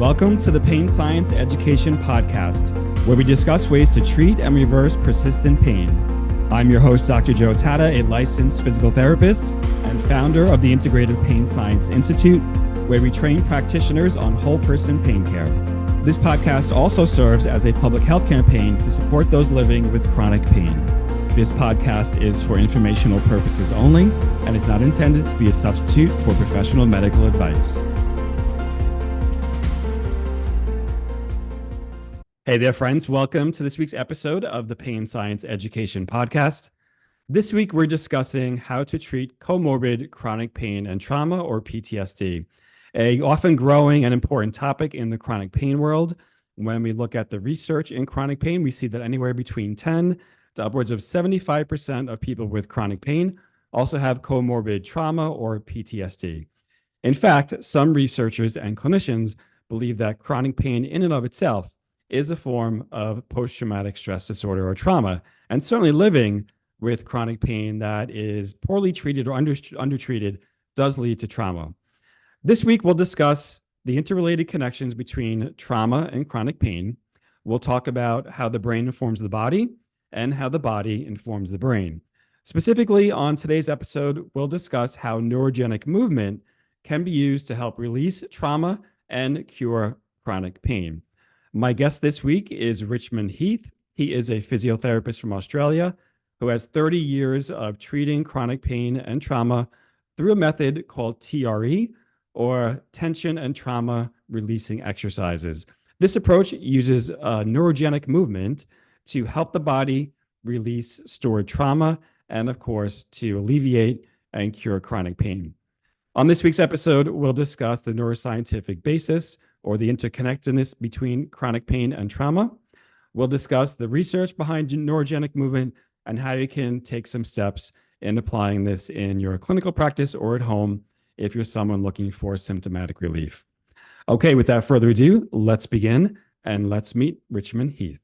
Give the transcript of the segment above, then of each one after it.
Welcome to the Pain Science Education Podcast, where we discuss ways to treat and reverse persistent pain. I'm your host, Dr. Joe Tatta, a licensed physical therapist and founder of the Integrative Pain Science Institute, where we train practitioners on whole person pain care. This podcast also serves as a public health campaign to support those living with chronic pain. This podcast is for informational purposes only and is not intended to be a substitute for professional medical advice. Hey there, friends. Welcome to this week's episode of the Pain Science Education Podcast. This week, we're discussing how to treat comorbid chronic pain and trauma, or PTSD, a often growing and important topic in the chronic pain world. When we look at the research in chronic pain, we see that anywhere between 10 to upwards of 75% of people with chronic pain also have comorbid trauma or PTSD. In fact, some researchers and clinicians believe that chronic pain in and of itself is a form of post-traumatic stress disorder or trauma, and certainly living with chronic pain that is poorly treated or undertreated does lead to trauma. This week, we'll discuss the interrelated connections between trauma and chronic pain. We'll talk about how the brain informs the body and how the body informs the brain. Specifically, on today's episode, we'll discuss how neurogenic movement can be used to help release trauma and cure chronic pain. My guest this week is Richmond Heath. He is a physiotherapist from Australia who has 30 years of treating chronic pain and trauma through a method called TRE, or tension and trauma releasing exercises. This approach uses neurogenic movement to help the body release stored trauma and, of course, to alleviate and cure chronic pain. On this week's episode, we'll discuss the neuroscientific basis or the interconnectedness between chronic pain and trauma. We'll discuss the research behind neurogenic movement and how you can take some steps in applying this in your clinical practice or at home if you're someone looking for symptomatic relief. Okay, without further ado, let's begin and let's meet Richmond Heath.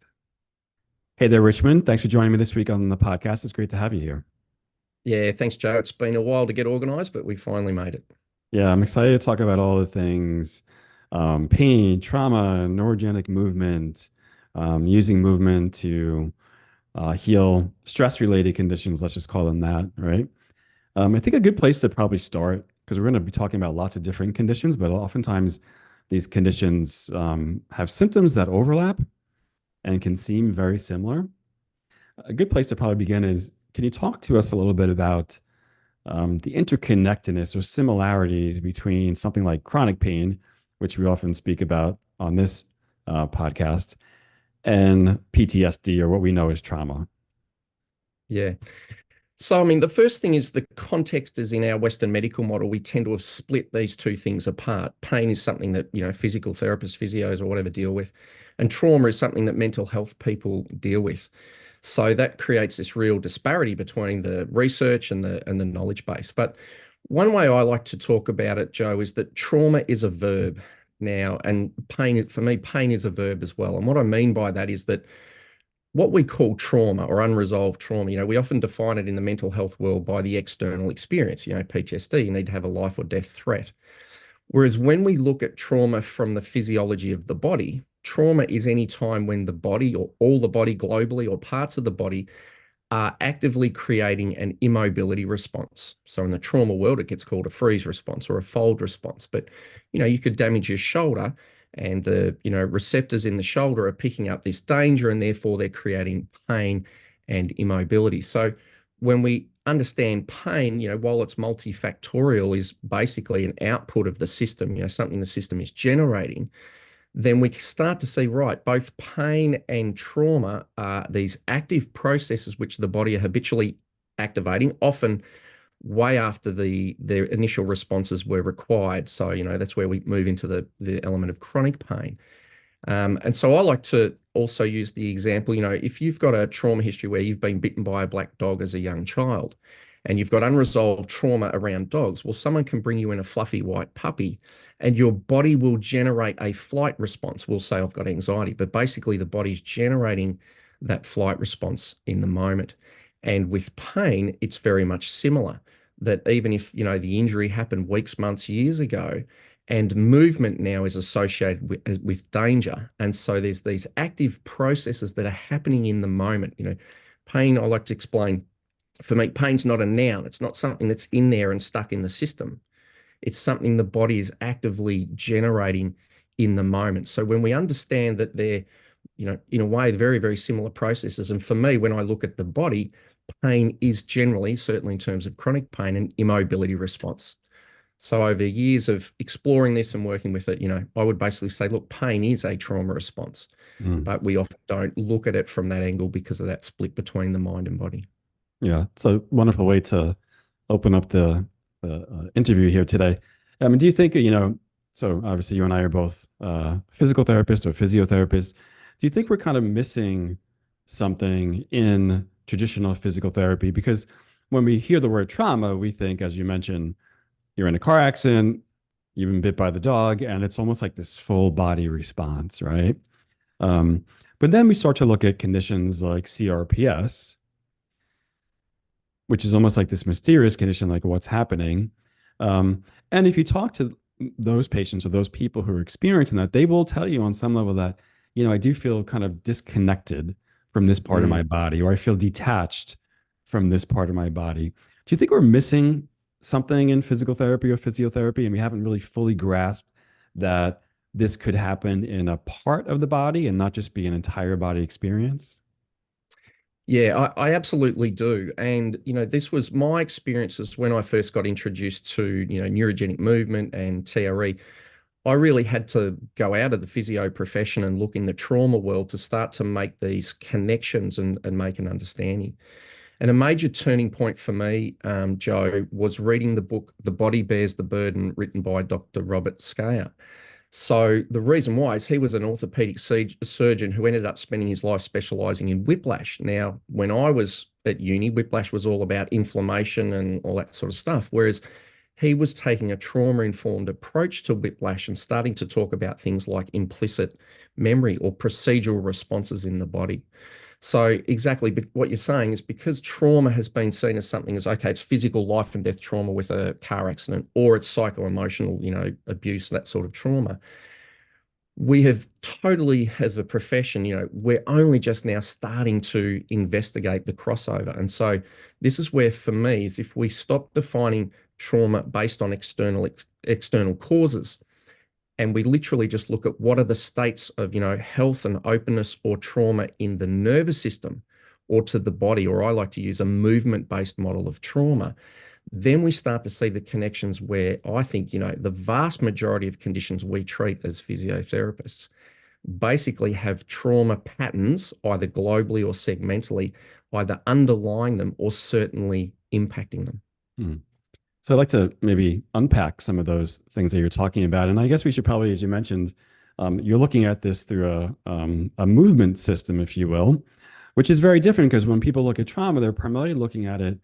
Hey there, Richmond. Thanks for joining me this week on the podcast. It's great to have you here. Yeah, thanks, Joe. It's been a while to get organized, but we finally made it. Yeah, I'm excited to talk about all the things pain, trauma, neurogenic movement, using movement to heal stress-related conditions, let's just call them that, right? I think a good place to probably start, because we're going to be talking about lots of different conditions, but oftentimes these conditions have symptoms that overlap and can seem very similar. A good place to probably begin is, can you talk to us a little bit about the interconnectedness or similarities between something like chronic pain, which we often speak about on this podcast, and PTSD, or what we know as trauma? Yeah. So, I mean, the first thing is the context is in our Western medical model, we tend to have split these two things apart. Pain is something that, physical therapists, physios or whatever deal with, and trauma is something that mental health people deal with. So that creates this real disparity between the research and the knowledge base. But one way I like to talk about it, Joe, is that trauma is a verb now, and pain, for me, pain is a verb as well. And what I mean by that is that what we call trauma or unresolved trauma, we often define it in the mental health world by the external experience. PTSD, you need to have a life or death threat. Whereas when we look at trauma from the physiology of the body, trauma is any time when the body or all the body globally or parts of the body are actively creating an immobility response. So in the trauma world, it gets called a freeze response or a fold response. But, you could damage your shoulder and the, receptors in the shoulder are picking up this danger and therefore they're creating pain and immobility. So when we understand pain, while it's multifactorial, is basically an output of the system, something the system is generating, then we start to see, right, both pain and trauma are these active processes which the body are habitually activating, often way after their initial responses were required. So, that's where we move into the element of chronic pain. And so I like to also use the example, if you've got a trauma history where you've been bitten by a black dog as a young child, and you've got unresolved trauma around dogs, well, someone can bring you in a fluffy white puppy and your body will generate a flight response. We'll say, I've got anxiety, but basically the body's generating that flight response in the moment. And with pain, it's very much similar, that even if, the injury happened weeks, months, years ago, And movement now is associated with danger. And so there's these active processes that are happening in the moment. Pain, I like to explain, for me, pain's not a noun. It's not something that's in there and stuck in the system. It's something the body is actively generating in the moment. So when we understand that they're, in a way, very, very similar processes. And for me, when I look at the body, pain is generally, certainly in terms of chronic pain, an immobility response. So over years of exploring this and working with it, I would basically say, look, pain is a trauma response, Mm. but we often don't look at it from that angle because of that split between the mind and body. Yeah, it's a wonderful way to open up the interview here today. Do you think, so obviously you and I are both physical therapists or physiotherapists. Do you think we're kind of missing something in traditional physical therapy? Because when we hear the word trauma, we think, as you mentioned, you're in a car accident, you've been bit by the dog, and it's almost like this full body response, right? Um, but then we start to look at conditions like CRPS, which is almost like this mysterious condition, like what's happening. And if you talk to those patients or those people who are experiencing that, they will tell you on some level that, I do feel kind of disconnected from this part of my body, or I feel detached from this part of my body. Do you think we're missing something in physical therapy or physiotherapy, and we haven't really fully grasped that this could happen in a part of the body and not just be an entire body experience? Yeah, I absolutely do. And, this was my experiences when I first got introduced to, neurogenic movement and TRE. I really had to go out of the physio profession and look in the trauma world to start to make these connections and make an understanding. And a major turning point for me, Joe, was reading the book The Body Bears the Burden, written by Dr. Robert Scaya. So the reason why is he was an orthopedic surgeon who ended up spending his life specializing in whiplash. Now, when I was at uni, whiplash was all about inflammation and all that sort of stuff, whereas he was taking a trauma-informed approach to whiplash and starting to talk about things like implicit memory or procedural responses in the body. So exactly what you're saying is, because trauma has been seen as something as, okay, it's physical life and death trauma with a car accident, or it's psycho-emotional, abuse, that sort of trauma. We have totally, as a profession, we're only just now starting to investigate the crossover. And so this is where, for me, is if we stop defining trauma based on external causes, and we literally just look at what are the states of, health and openness or trauma in the nervous system or to the body, or I like to use a movement-based model of trauma, then we start to see the connections where I think, the vast majority of conditions we treat as physiotherapists basically have trauma patterns, either globally or segmentally, either underlying them or certainly impacting them. Hmm. So I'd like to maybe unpack some of those things that you're talking about. And I guess we should probably, as you mentioned, you're looking at this through a movement system, if you will, which is very different, because when people look at trauma, they're primarily looking at it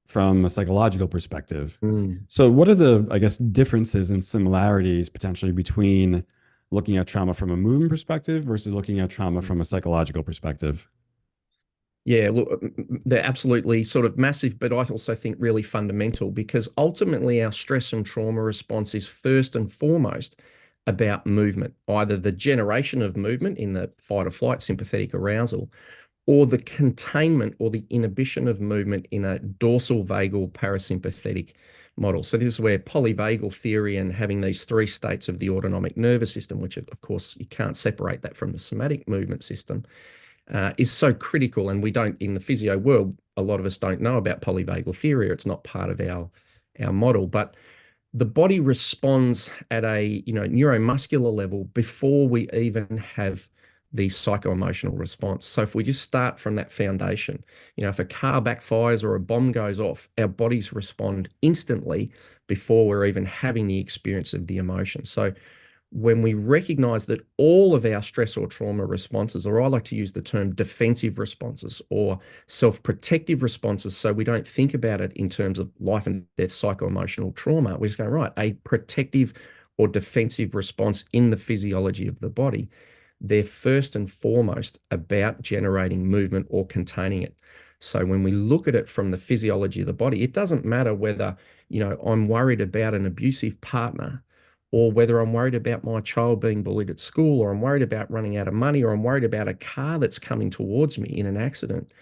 from a psychological perspective. Mm. So what are the, I guess, differences and similarities potentially between looking at trauma from a movement perspective versus looking at trauma from a psychological perspective? Yeah, look, they're absolutely sort of massive, but I also think really fundamental, because ultimately our stress and trauma response is first and foremost about movement, either the generation of movement in the fight or flight sympathetic arousal, or the containment or the inhibition of movement in a dorsal vagal parasympathetic model. So this is where polyvagal theory and having these three states of the autonomic nervous system, which of course you can't separate that from the somatic movement system, is so critical. And we don't, in the physio world, a lot of us don't know about polyvagal theory, or it's not part of our model. But the body responds at a neuromuscular level before we even have the psycho-emotional response. So if we just start from that foundation, if a car backfires or a bomb goes off, our bodies respond instantly before we're even having the experience of the emotion. So when we recognize that all of our stress or trauma responses, or I like to use the term defensive responses or self-protective responses, so we don't think about it in terms of life and death psycho-emotional trauma, we're just going, right, a protective or defensive response in the physiology of the body, they're first and foremost about generating movement or containing it. So when we look at it from the physiology of the body, it doesn't matter whether, I'm worried about an abusive partner, or whether I'm worried about my child being bullied at school, or I'm worried about running out of money, or I'm worried about a car that's coming towards me in an accident,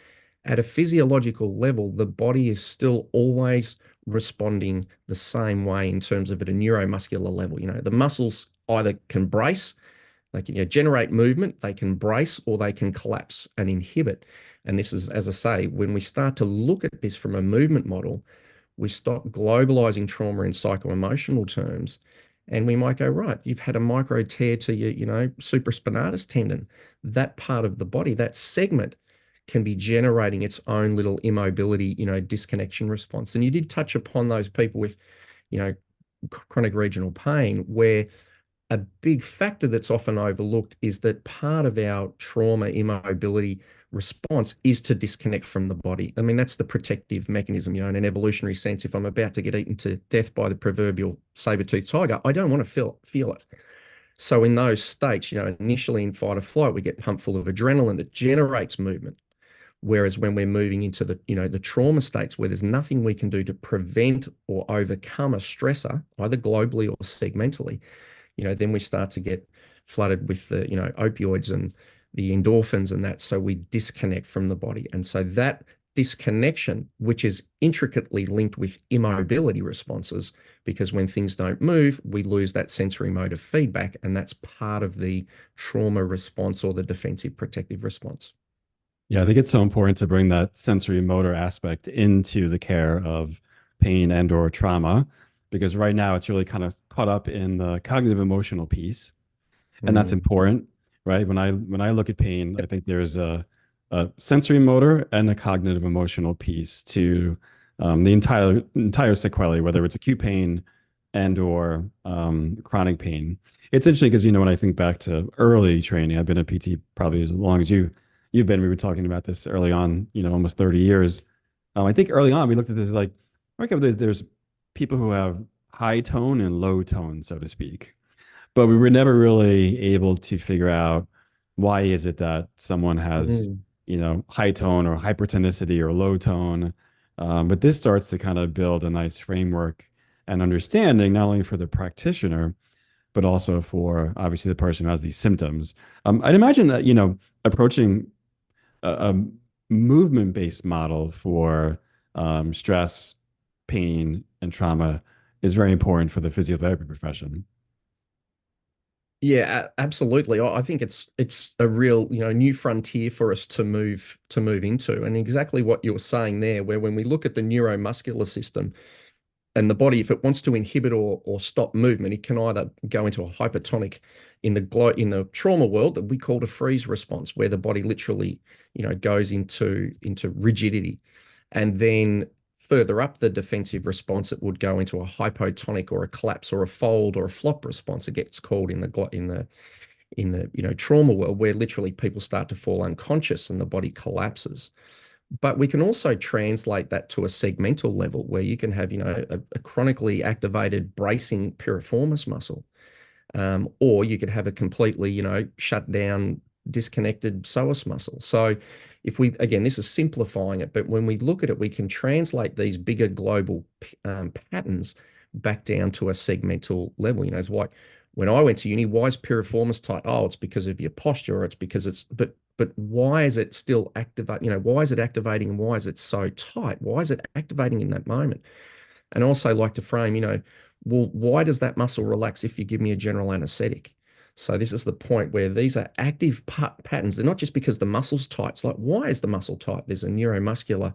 at a physiological level, the body is still always responding the same way in terms of at a neuromuscular level. The muscles either can brace, they can generate movement, they can brace, or they can collapse and inhibit. And this is, as I say, when we start to look at this from a movement model, we stop globalizing trauma in psycho-emotional terms, and we might go, right, you've had a micro tear to your, supraspinatus tendon. That part of the body, that segment, can be generating its own little immobility, disconnection response. And you did touch upon those people with, chronic regional pain, where a big factor that's often overlooked is that part of our trauma immobility response is to disconnect from the body. I mean, that's the protective mechanism, in an evolutionary sense. If I'm about to get eaten to death by the proverbial saber-toothed tiger, I don't want to feel it. So in those states, initially in fight or flight, we get pumped full of adrenaline that generates movement. Whereas when we're moving into the trauma states where there's nothing we can do to prevent or overcome a stressor, either globally or segmentally, then we start to get flooded with the, opioids and the endorphins and that. So we disconnect from the body. And so that disconnection, which is intricately linked with immobility responses, because when things don't move, we lose that sensory motor feedback. And that's part of the trauma response or the defensive protective response. Yeah, I think it's so important to bring that sensory motor aspect into the care of pain and or trauma, because right now it's really kind of caught up in the cognitive emotional piece, and that's important, right? When I look at pain, I think there's a sensory motor and a cognitive emotional piece to the entire sequelae, whether it's acute pain and or chronic pain. It's interesting because when I think back to early training, I've been a PT probably as long as you've been. We were talking about this early on, almost 30 years. I think early on we looked at this like, okay, there's people who have high tone and low tone, so to speak, but we were never really able to figure out why is it that someone has, Mm. high tone or hypertonicity or low tone. But this starts to kind of build a nice framework and understanding, not only for the practitioner, but also for obviously the person who has these symptoms. I'd imagine that, approaching a movement-based model for stress, pain, and trauma is very important for the physiotherapy profession. Yeah, absolutely. I think it's a real, new frontier for us to move into. And exactly what you're saying there, where when we look at the neuromuscular system and the body, if it wants to inhibit or stop movement, it can either go into a hypertonic in the trauma world that we call a freeze response, where the body literally, goes into rigidity. And then further up the defensive response, it would go into a hypotonic or a collapse or a fold or a flop response. It gets called in the trauma world, where literally people start to fall unconscious and the body collapses. But we can also translate that to a segmental level, where you can have a chronically activated bracing piriformis muscle, or you could have a completely shut down disconnected psoas muscle. So if we, again, this is simplifying it, but when we look at it, we can translate these bigger global patterns back down to a segmental level. It's like when I went to uni, why is piriformis tight? Oh, it's because of your posture, or it's because but why is it still activate? Why is it activating, and why is it so tight? Why is it activating in that moment? And also like to frame, well, why does that muscle relax if you give me a general anesthetic? So this is the point where these are active patterns. They're not just because the muscle's tight. It's like, why is the muscle tight? There's a neuromuscular,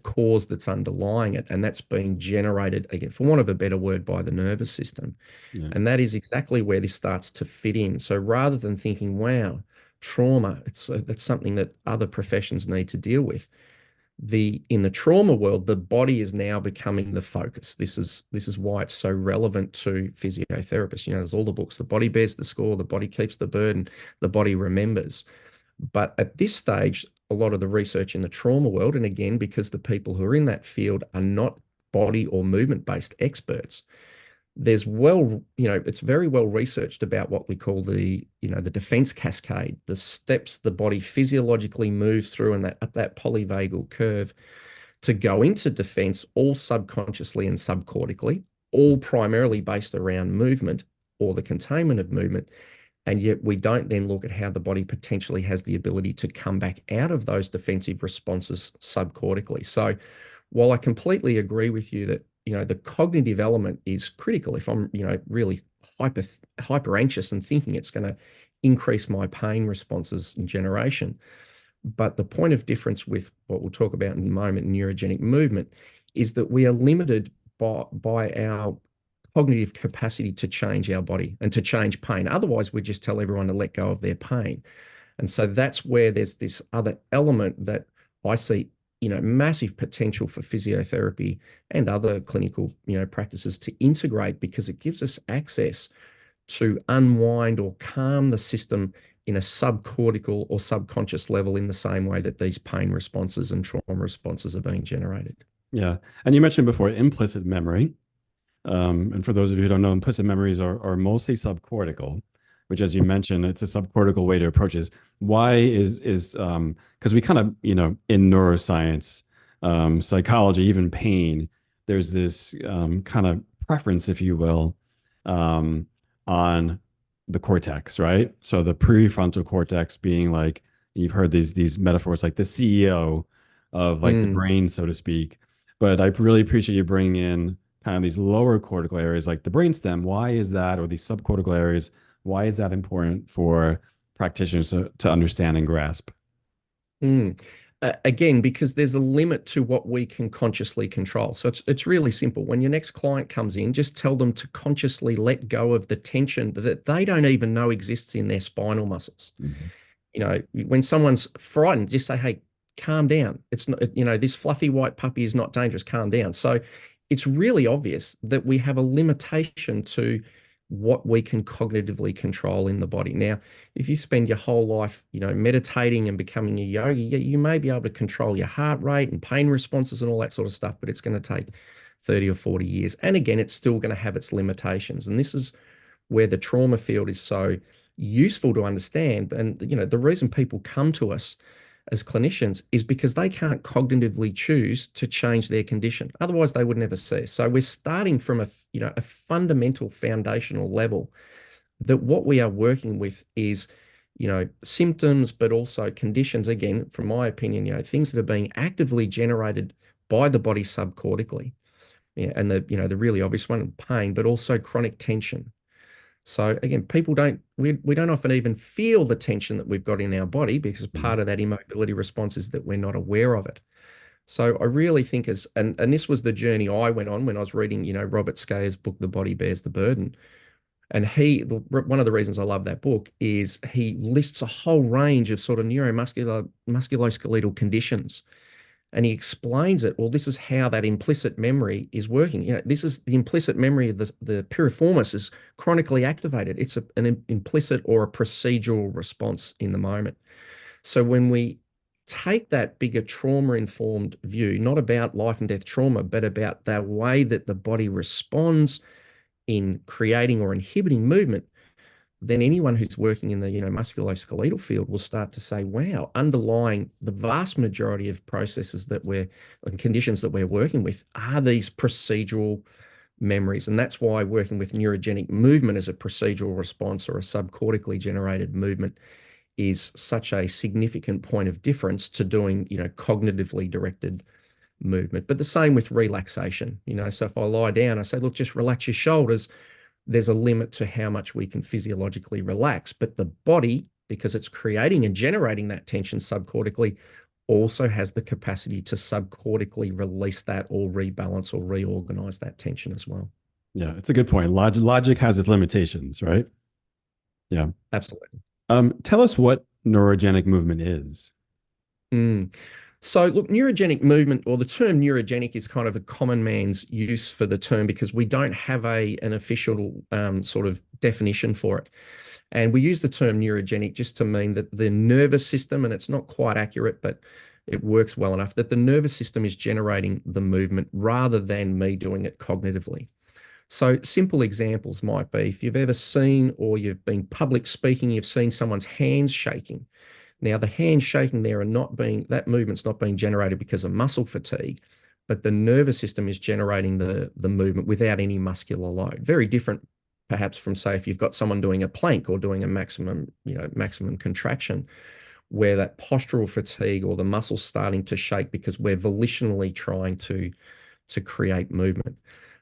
cause that's underlying it, and that's being generated, again, for want of a better word, by the nervous system. Yeah. And that is exactly where this starts to fit in. So rather than thinking, wow, trauma, that's something that other professions need to deal with, in the trauma world, the body is now becoming the focus. This is why it's so relevant to physiotherapists. There's all the books, the body bears the score, the body keeps the burden, the body remembers. But at this stage, a lot of the research in the trauma world, and again, because the people who are in that field are not body or movement-based experts, it's very well researched about what we call the defense cascade, the steps the body physiologically moves through and up that polyvagal curve to go into defense, all subconsciously and subcortically, all primarily based around movement or the containment of movement. And yet we don't then look at how the body potentially has the ability to come back out of those defensive responses subcortically. So while I completely agree with you that, the cognitive element is critical, if I'm, really hyper anxious and thinking it's going to increase my pain responses in generation. But the point of difference with what we'll talk about in a moment, neurogenic movement, is that we are limited by our cognitive capacity to change our body and to change pain. Otherwise, we just tell everyone to let go of their pain. And so that's where there's this other element that I see, massive potential for physiotherapy and other clinical, practices to integrate, because it gives us access to unwind or calm the system in a subcortical or subconscious level in the same way that these pain responses and trauma responses are being generated. Yeah. And you mentioned before implicit memory. And for those of you who don't know, implicit memories are mostly subcortical, which, as you mentioned, it's a subcortical way to approach this. Why is because we kind of, in neuroscience, psychology, even pain, there's this kind of preference, if you will, on the cortex, right? So the prefrontal cortex being like, you've heard these metaphors, like the CEO of like the brain, so to speak. But I really appreciate you bringing in kind of these lower cortical areas like the brainstem. Why is that, or these subcortical areas, why is that important for practitioners to understand and grasp? Again, because there's a limit to what we can consciously control. So it's really simple. When your next client comes in, just tell them to consciously let go of the tension that they don't even know exists in their spinal muscles. When someone's frightened, just say, hey, calm down. It's not, this fluffy white puppy is not dangerous. Calm down. So it's really obvious that we have a limitation to what we can cognitively control in the body. Now, if you spend your whole life, meditating and becoming a yogi, you may be able to control your heart rate and pain responses and all that sort of stuff, but it's going to take 30 or 40 years. And again, it's still going to have its limitations. And this is where the trauma field is so useful to understand. And, the reason people come to us as clinicians is because they can't cognitively choose to change their condition. Otherwise, they would never see. So we're starting from a fundamental foundational level that what we are working with is, symptoms, but also conditions, again, from my opinion, things that are being actively generated by the body subcortically. Yeah, and the really obvious one, pain, but also chronic tension. So again, we don't often even feel the tension that we've got in our body, because part of that immobility response is that we're not aware of it. So I really think and this was the journey I went on when I was reading, Robert Scaia's book, The Body Bears the Burden. And one of the reasons I love that book is he lists a whole range of sort of musculoskeletal conditions. And he explains it. Well, this is how that implicit memory is working. This is the implicit memory of the piriformis is chronically activated. It's an implicit or a procedural response in the moment. So when we take that bigger trauma-informed view, not about life and death trauma, but about the way that the body responds in creating or inhibiting movement, then anyone who's working in the musculoskeletal field will start to say, wow, underlying the vast majority of processes and conditions that we're working with are these procedural memories. And that's why working with neurogenic movement as a procedural response or a subcortically generated movement is such a significant point of difference to doing cognitively directed movement. But the same with relaxation. So if I lie down, I say, look, just relax your shoulders. There's a limit to how much we can physiologically relax, but the body, because it's creating and generating that tension subcortically, also has the capacity to subcortically release that or rebalance or reorganize that tension as well. Yeah, it's a good point. Logic has its limitations, right? Yeah. Absolutely. Tell us what neurogenic movement is. So look, neurogenic movement, or the term neurogenic, is kind of a common man's use for the term because we don't have an official sort of definition for it. And we use the term neurogenic just to mean that the nervous system, and it's not quite accurate, but it works well enough, that the nervous system is generating the movement rather than me doing it cognitively. So simple examples might be, if you've ever seen or you've been public speaking, you've seen someone's hands shaking. Now, the hands shaking there that movement's not being generated because of muscle fatigue, but the nervous system is generating the movement without any muscular load. Very different, perhaps, from, say, if you've got someone doing a plank or doing a maximum contraction, where that postural fatigue or the muscles starting to shake because we're volitionally trying to create movement.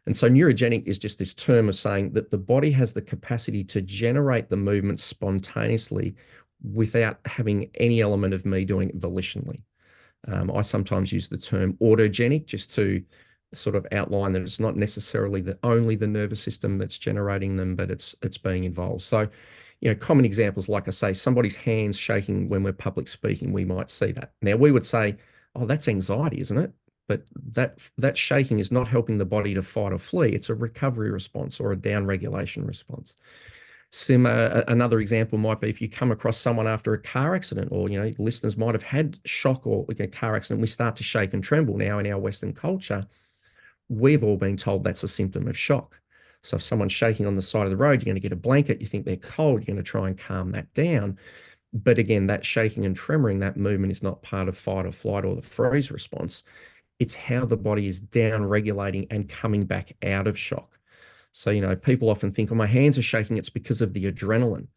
And so neurogenic is just this term of saying that the body has the capacity to generate the movement spontaneously without having any element of me doing it volitionally. I sometimes use the term autogenic just to sort of outline that it's not necessarily only the nervous system that's generating them, but it's being involved. So, common examples, like I say, somebody's hands shaking when we're public speaking, we might see that. Now, we would say, oh, that's anxiety, isn't it? But that shaking is not helping the body to fight or flee. It's a recovery response or a down regulation response. Another example might be if you come across someone after a car accident, or listeners might have had shock or a car accident. We start to shake and tremble now in our Western culture. We've all been told that's a symptom of shock. So if someone's shaking on the side of the road, you're going to get a blanket. You think they're cold. You're going to try and calm that down. But again, that shaking and tremoring, that movement is not part of fight or flight or the freeze response. It's how the body is down regulating and coming back out of shock. So, people often think, oh, my hands are shaking. It's because of the adrenaline.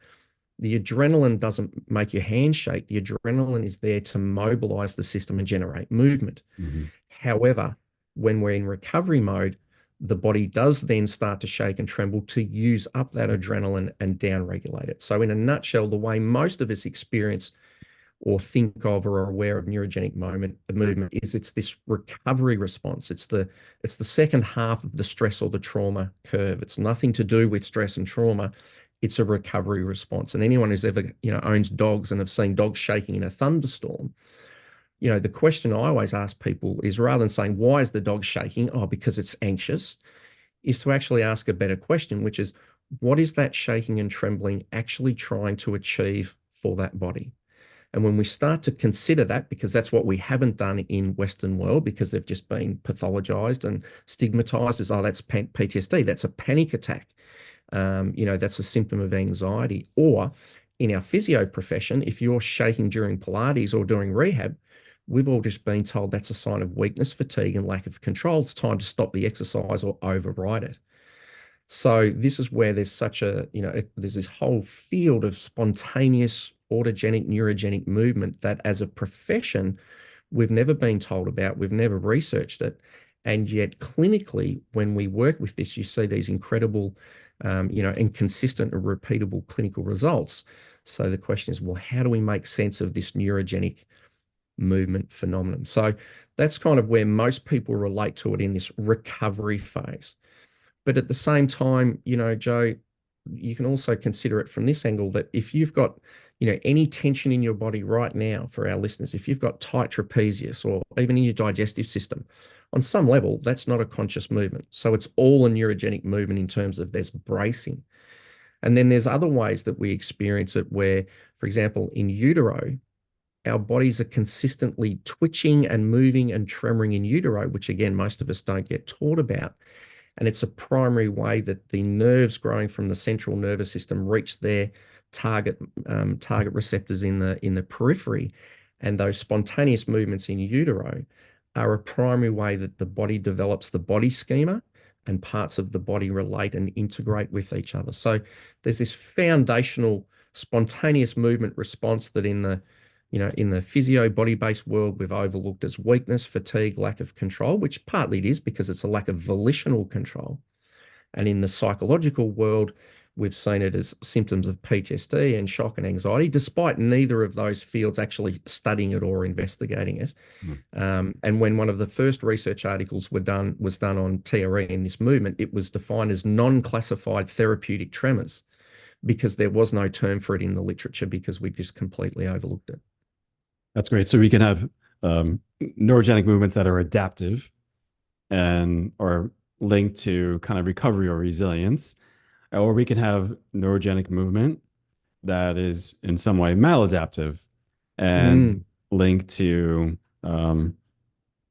The adrenaline doesn't make your hands shake. The adrenaline is there to mobilize the system and generate movement. Mm-hmm. However, when we're in recovery mode, the body does then start to shake and tremble to use up that adrenaline and down regulate it. So in a nutshell, the way most of us experience or think of or are aware of neurogenic movement is it's this recovery response. It's the second half of the stress or the trauma curve. It's nothing to do with stress and trauma. It's a recovery response. And anyone who's ever, owns dogs and have seen dogs shaking in a thunderstorm, the question I always ask people is, rather than saying, why is the dog shaking? Oh, because it's anxious, is to actually ask a better question, which is, what is that shaking and trembling actually trying to achieve for that body? And when we start to consider that, because that's what we haven't done in Western world, because they've just been pathologized and stigmatized as, oh, that's PTSD, that's a panic attack, that's a symptom of anxiety. Or in our physio profession, if you're shaking during Pilates or doing rehab, we've all just been told that's a sign of weakness, fatigue, and lack of control. It's time to stop the exercise or override it. So this is where there's there's this whole field of spontaneous autogenic, neurogenic movement that as a profession, we've never been told about, we've never researched it. And yet clinically, when we work with this, you see these incredible, and consistent and repeatable clinical results. So the question is, well, how do we make sense of this neurogenic movement phenomenon? So that's kind of where most people relate to it in this recovery phase. But at the same time, Joe, you can also consider it from this angle, that if you've got, any tension in your body right now, for our listeners, if you've got tight trapezius or even in your digestive system, on some level, that's not a conscious movement. So it's all a neurogenic movement in terms of there's bracing. And then there's other ways that we experience it where, for example, in utero, our bodies are consistently twitching and moving and tremoring in utero, which again, most of us don't get taught about. And it's a primary way that the nerves growing from the central nervous system reach their target receptors in the periphery. And those spontaneous movements in utero are a primary way that the body develops the body schema, and parts of the body relate and integrate with each other. So there's this foundational spontaneous movement response that in the physio body-based world, we've overlooked as weakness, fatigue, lack of control, which partly it is because it's a lack of volitional control. And in the psychological world, we've seen it as symptoms of PTSD and shock and anxiety, despite neither of those fields actually studying it or investigating it. And when one of the first research articles was done on TRE in this movement, it was defined as non-classified therapeutic tremors, because there was no term for it in the literature, because we just completely overlooked it. That's great. So we can have neurogenic movements that are adaptive and are linked to kind of recovery or resilience, or we can have neurogenic movement that is in some way maladaptive and linked to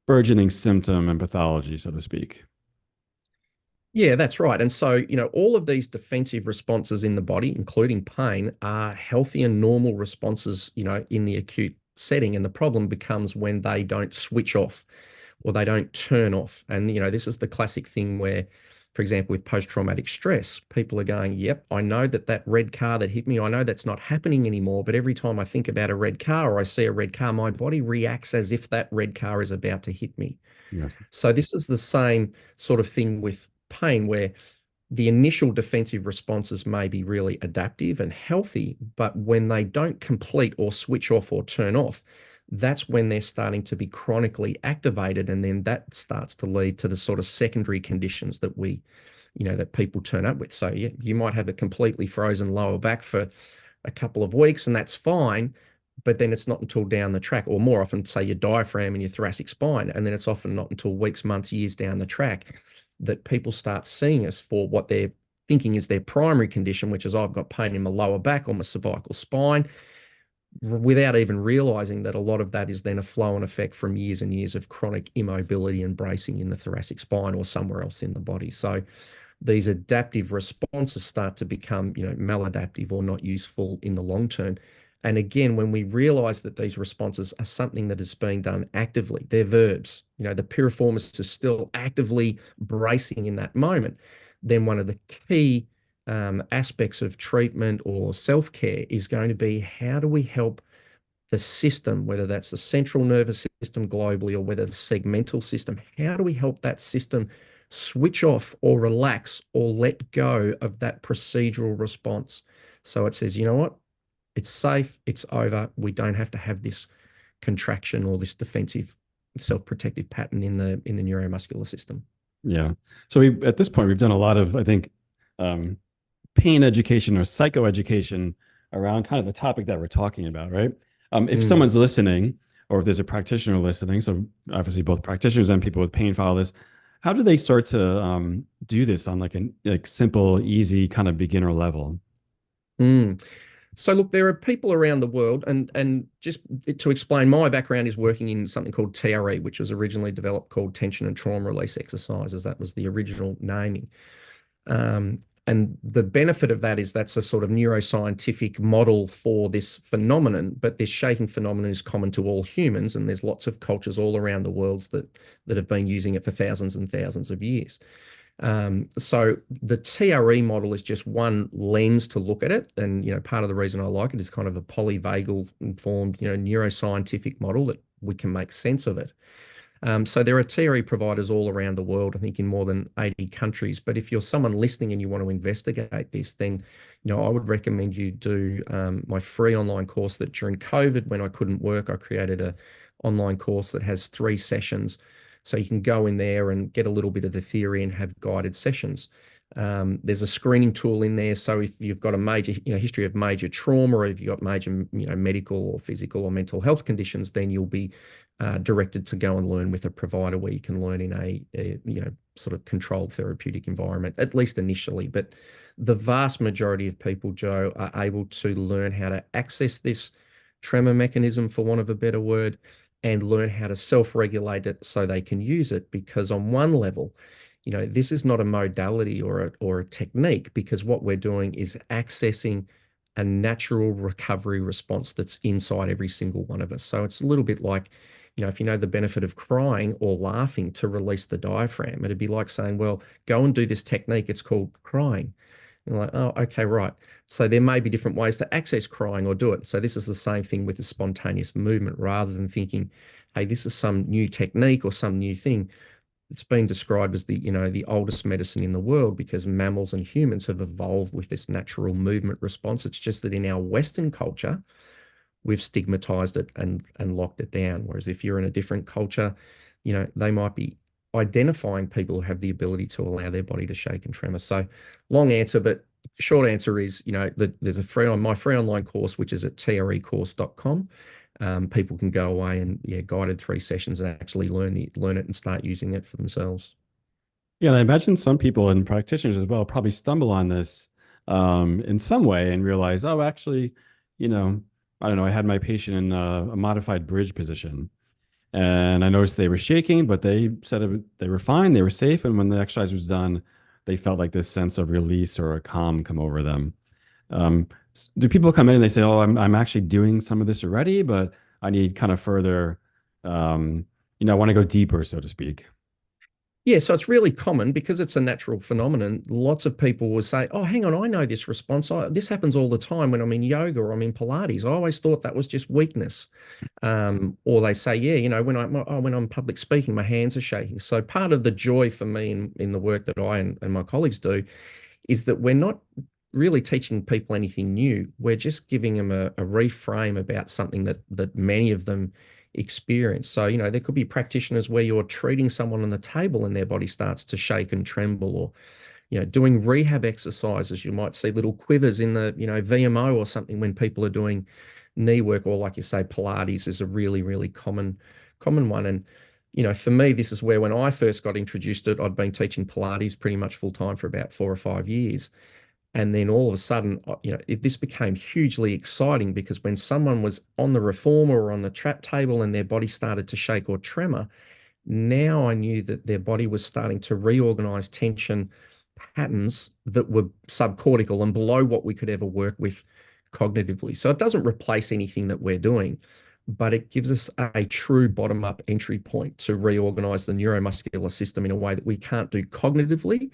burgeoning symptom and pathology, so to speak. Yeah, that's right. And so, all of these defensive responses in the body, including pain, are healthy and normal responses, in the acute setting. And the problem becomes when they don't switch off, or they don't turn off. And, this is the classic thing where, for example, with post-traumatic stress, people are going, yep, I know that red car that hit me, I know that's not happening anymore, but every time I think about a red car or I see a red car, my body reacts as if that red car is about to hit me. Yes. So this is the same sort of thing with pain, where the initial defensive responses may be really adaptive and healthy, but when they don't complete or switch off or turn off, that's when they're starting to be chronically activated. And then that starts to lead to the sort of secondary conditions that that people turn up with. So yeah, you might have a completely frozen lower back for a couple of weeks, and that's fine. But then it's not until down the track, or more often, say your diaphragm and your thoracic spine, and then it's often not until weeks, months, years down the track that people start seeing us for what they're thinking is their primary condition, which is I've got pain in my lower back or my cervical spine, without even realizing that a lot of that is then a flow and effect from years and years of chronic immobility and bracing in the thoracic spine or somewhere else in the body. So these adaptive responses start to become, maladaptive or not useful in the long term. And again, when we realize that these responses are something that is being done actively, they're verbs, the piriformis is still actively bracing in that moment, then one of the key aspects of treatment or self-care is going to be, how do we help the system, whether that's the central nervous system globally or whether the segmental system, how do we help that system switch off or relax or let go of that procedural response? So it says, you know what? It's safe, it's over. We don't have to have this contraction or this defensive self-protective pattern in the neuromuscular system. Yeah. So at this point, we've done a lot of, I think, pain education or psychoeducation around kind of the topic that we're talking about, right? If someone's listening, or if there's a practitioner listening, so obviously both practitioners and people with pain follow this, how do they start to do this on like simple, easy kind of beginner level? So look, there are people around the world, and just to explain, my background is working in something called TRE, which was originally developed called tension and trauma release exercises. That was the original naming. And the benefit of that is that's a sort of neuroscientific model for this phenomenon, but this shaking phenomenon is common to all humans, and there's lots of cultures all around the world that have been using it for thousands and thousands of years. So the TRE model is just one lens to look at it. And, part of the reason I like it is kind of a polyvagal informed, neuroscientific model that we can make sense of it. So there are TRE providers all around the world, I think in more than 80 countries. But if you're someone listening and you want to investigate this, then, I would recommend you do my free online course that during COVID, when I couldn't work, I created a online course that has 3 sessions. So you can go in there and get a little bit of the theory and have guided sessions. There's a screening tool in there. So if you've got a major, history of major trauma, or if you've got major, medical or physical or mental health conditions, then you'll be directed to go and learn with a provider where you can learn in a sort of controlled therapeutic environment, at least initially. But the vast majority of people, Joe, are able to learn how to access this tremor mechanism, for want of a better word, and learn how to self-regulate it so they can use it. Because on one level, this is not a modality or a technique, because what we're doing is accessing a natural recovery response that's inside every single one of us. So it's a little bit like, if you know the benefit of crying or laughing to release the diaphragm, it'd be like saying, well, go and do this technique. It's called crying. You're like, oh, okay, right. So there may be different ways to access crying or do it. So this is the same thing with the spontaneous movement, rather than thinking, hey, this is some new technique or some new thing. It's been described as the oldest medicine in the world, because mammals and humans have evolved with this natural movement response. It's just that in our Western culture, we've stigmatized it and locked it down. Whereas if you're in a different culture, they might be identifying people who have the ability to allow their body to shake and tremor. So long answer, but short answer is, there's my free online course, which is at trecourse.com. People can go away and guided 3 sessions and actually learn it and start using it for themselves. Yeah, and I imagine some people and practitioners as well probably stumble on this in some way and realize, oh, actually, I don't know, I had my patient in a modified bridge position, and I noticed they were shaking, but they said they were fine, they were safe, and when the exercise was done, they felt like this sense of release or a calm come over them. Do people come in and they say, "Oh, I'm actually doing some of this already, but I need kind of further, want to go deeper, so to speak. Yeah, so it's really common because it's a natural phenomenon. Lots of people will say, "Oh, hang on, I know this response. This happens all the time when I'm in yoga or I'm in Pilates. I always thought that was just weakness." Or they say, "Yeah, when I'm public speaking, my hands are shaking." So part of the joy for me in the work that I and my colleagues do is that we're not really teaching people anything new. We're just giving them a reframe about something that many of them experience. So, there could be practitioners where you're treating someone on the table and their body starts to shake and tremble, or, doing rehab exercises. You might see little quivers in the, VMO or something when people are doing knee work, or like you say, Pilates is a really, really common one. And, for me, this is where when I first got introduced to it, I'd been teaching Pilates pretty much full time for about 4 or 5 years. And then all of a sudden, this became hugely exciting because when someone was on the reformer or on the trap table and their body started to shake or tremor, now I knew that their body was starting to reorganize tension patterns that were subcortical and below what we could ever work with cognitively. So it doesn't replace anything that we're doing, but it gives us a true bottom-up entry point to reorganize the neuromuscular system in a way that we can't do cognitively.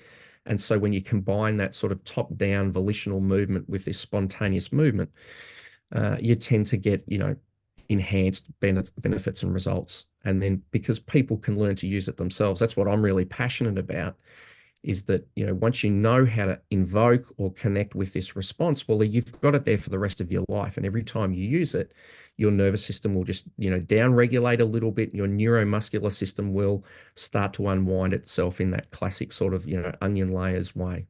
And so when you combine that sort of top-down volitional movement with this spontaneous movement, you tend to get, enhanced benefits and results. And then because people can learn to use it themselves, that's what I'm really passionate about, is that, once you know how to invoke or connect with this response, well, you've got it there for the rest of your life. And every time you use it, your nervous system will just, down regulate a little bit. Your neuromuscular system will start to unwind itself in that classic sort of, onion layers way.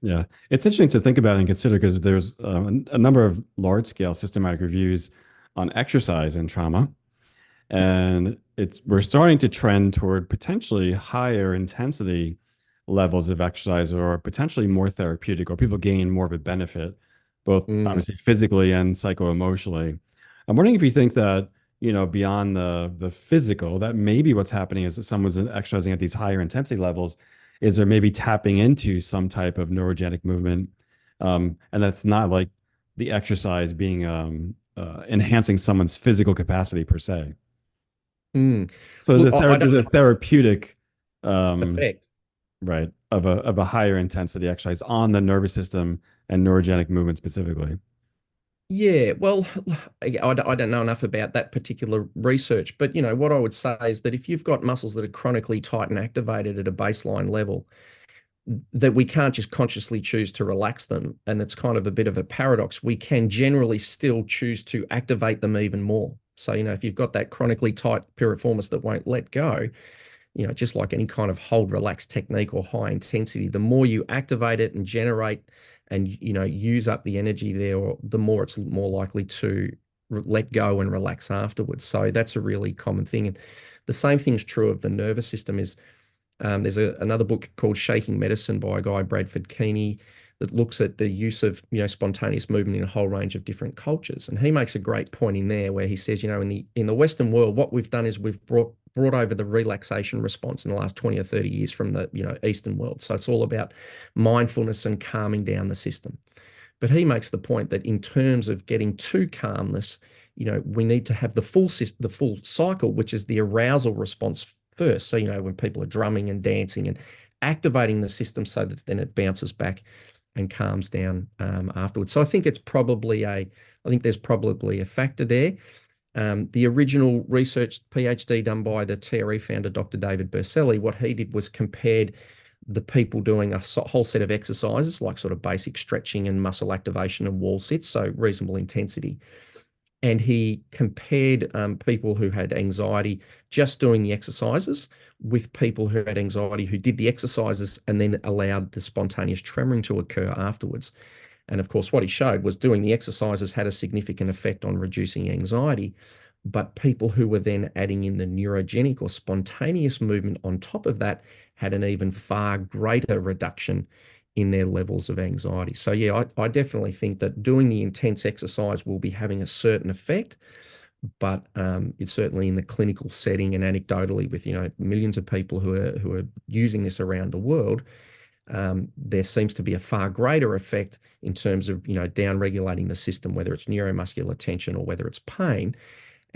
Yeah, it's interesting to think about and consider because there's a number of large-scale systematic reviews on exercise and trauma, and we're starting to trend toward potentially higher intensity levels of exercise, or potentially more therapeutic, or people gain more of a benefit, both Mm. obviously physically and psycho-emotionally. I'm wondering if you think that, beyond the physical, that maybe what's happening is that someone's exercising at these higher intensity levels, is they're maybe tapping into some type of neurogenic movement, and that's not like the exercise being enhancing someone's physical capacity per se. Mm. So Look, I there's don't a therapeutic, um, affect. right, of a higher intensity exercise on the nervous system and neurogenic movement specifically. Yeah, well, I don't know enough about that particular research, but what I would say is that if you've got muscles that are chronically tight and activated at a baseline level, that we can't just consciously choose to relax them. And it's kind of a bit of a paradox. We can generally still choose to activate them even more. So, if you've got that chronically tight piriformis that won't let go, just like any kind of hold relax technique or high intensity, the more you activate it and generate and, use up the energy there, or the more it's more likely to let go and relax afterwards. So that's a really common thing. And the same thing's true of the nervous system. There's another book called Shaking Medicine by a guy, Bradford Keeney, that looks at the use of, spontaneous movement in a whole range of different cultures. And he makes a great point in there where he says, in the Western world, what we've done is we've brought over the relaxation response in the last 20 or 30 years from the, Eastern world. So it's all about mindfulness and calming down the system. But he makes the point that in terms of getting to calmness, we need to have the full cycle, which is the arousal response first. So, when people are drumming and dancing and activating the system so that then it bounces back and calms down afterwards. So I think there's probably a factor there. The original research PhD done by the TRE founder, Dr. David Berceli, what he did was compared the people doing a whole set of exercises like sort of basic stretching and muscle activation and wall sits, so reasonable intensity. And he compared people who had anxiety just doing the exercises with people who had anxiety who did the exercises and then allowed the spontaneous tremoring to occur afterwards. And of course, what he showed was doing the exercises had a significant effect on reducing anxiety. But people who were then adding in the neurogenic or spontaneous movement on top of that had an even far greater reduction in their levels of anxiety. So yeah, I definitely think that doing the intense exercise will be having a certain effect, but it's certainly in the clinical setting and anecdotally with millions of people who are using this around the world, there seems to be a far greater effect in terms of down regulating the system, whether it's neuromuscular tension or whether it's pain.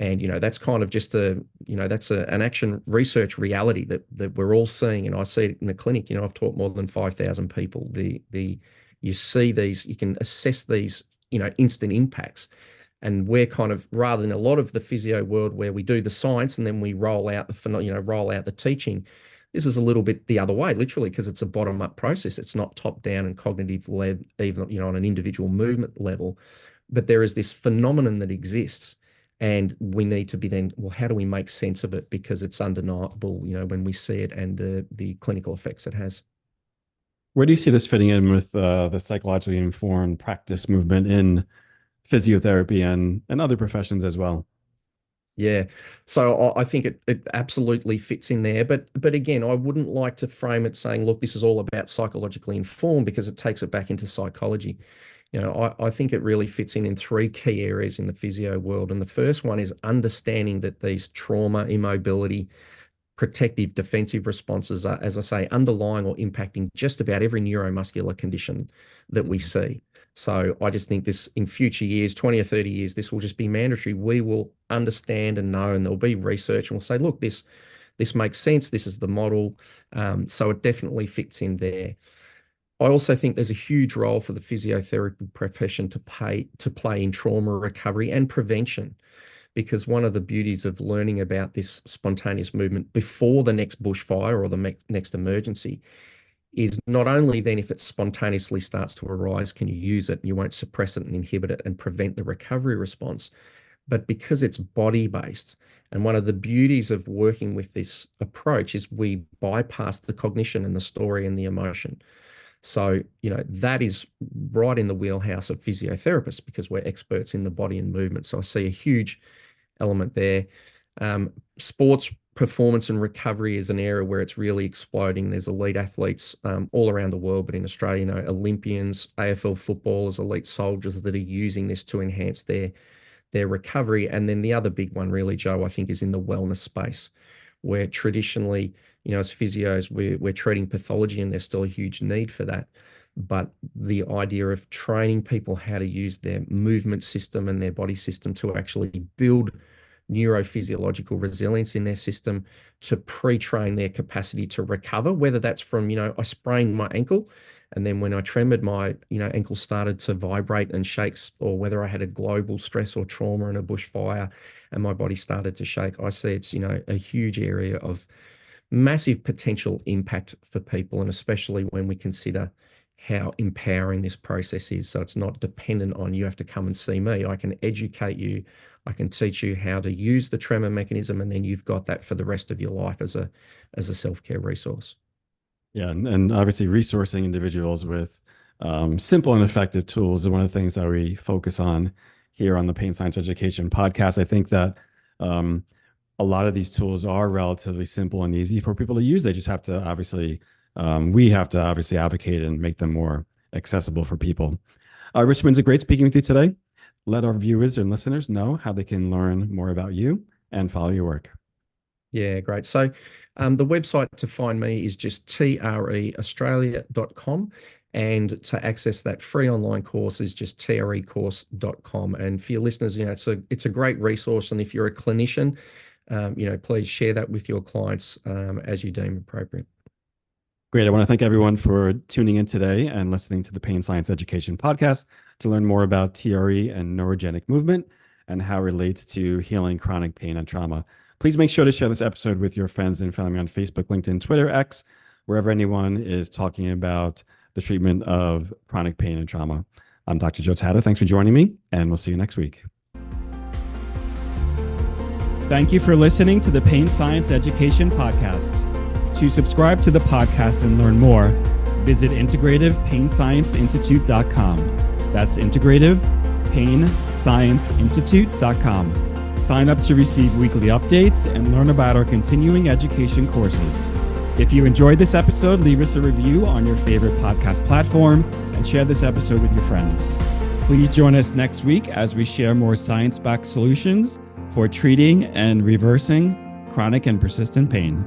And, that's kind of just that's an action research reality that we're all seeing. And I see it in the clinic. I've taught more than 5,000 people. You see these, you can assess these, instant impacts. And we're kind of, rather than a lot of the physio world where we do the science and then we roll out the teaching, this is a little bit the other way, literally, because it's a bottom-up process. It's not top-down and cognitive-led, even, on an individual movement level. But there is this phenomenon that exists, and we need to be then, well, how do we make sense of it? Because it's undeniable, when we see it and the clinical effects it has. Where do you see this fitting in with the psychologically informed practice movement in physiotherapy and other professions as well? Yeah, so I think it absolutely fits in there. But again, I wouldn't like to frame it saying, look, this is all about psychologically informed, because it takes it back into psychology. I think it really fits in three key areas in the physio world. And the first one is understanding that these trauma, immobility, protective, defensive responses are, as I say, underlying or impacting just about every neuromuscular condition that we see. So I just think this, in future years, 20 or 30 years, this will just be mandatory. We will understand and know, and there'll be research, and we'll say, look, this makes sense. This is the model. So it definitely fits in there. I also think there's a huge role for the physiotherapy profession to play in trauma recovery and prevention, because one of the beauties of learning about this spontaneous movement before the next bushfire or the next emergency is not only then, if it spontaneously starts to arise, can you use it and you won't suppress it and inhibit it and prevent the recovery response, but because it's body-based. And one of the beauties of working with this approach is we bypass the cognition and the story and the emotion. So, that is right in the wheelhouse of physiotherapists, because we're experts in the body and movement. So I see a huge element there. Sports performance and recovery is an area where it's really exploding. There's elite athletes all around the world, but in Australia, Olympians, AFL footballers, elite soldiers that are using this to enhance their recovery. And then the other big one really, Joe, I think, is in the wellness space, where traditionally, as physios, we're treating pathology, and there's still a huge need for that. But the idea of training people how to use their movement system and their body system to actually build neurophysiological resilience in their system, to pre-train their capacity to recover, whether that's from, I sprained my ankle, and then when I tremored, my, ankle started to vibrate and shake, or whether I had a global stress or trauma and a bushfire and my body started to shake. I see it's, a huge area of massive potential impact for people, and especially when we consider how empowering this process is. So it's not dependent on, you have to come and see me. I can educate you. I can teach you how to use the tremor mechanism, and then you've got that for the rest of your life as a self-care resource. Yeah, and obviously resourcing individuals with simple and effective tools is one of the things that we focus on here on the Pain Science Education podcast. I think that a lot of these tools are relatively simple and easy for people to use. They just have to we have to obviously advocate and make them more accessible for people. Richmond, it's great speaking with you today. Let our viewers and listeners know how they can learn more about you and follow your work. Yeah, great. So the website to find me is just treaustralia.com. And to access that free online course is just trecourse.com. And for your listeners, it's a great resource. And if you're a clinician, please share that with your clients as you deem appropriate. Great. I want to thank everyone for tuning in today and listening to the Pain Science Education podcast to learn more about TRE and neurogenic movement and how it relates to healing chronic pain and trauma. Please make sure to share this episode with your friends and family on Facebook, LinkedIn, Twitter, X, wherever anyone is talking about the treatment of chronic pain and trauma. I'm Dr. Joe Tatta. Thanks for joining me, and we'll see you next week. Thank you for listening to the Pain Science Education podcast. To subscribe to the podcast and learn more, visit integrativepainscienceinstitute.com. That's integrativepainscienceinstitute.com. Sign up to receive weekly updates and learn about our continuing education courses. If you enjoyed this episode, leave us a review on your favorite podcast platform and share this episode with your friends. Please join us next week as we share more science-backed solutions for treating and reversing chronic and persistent pain.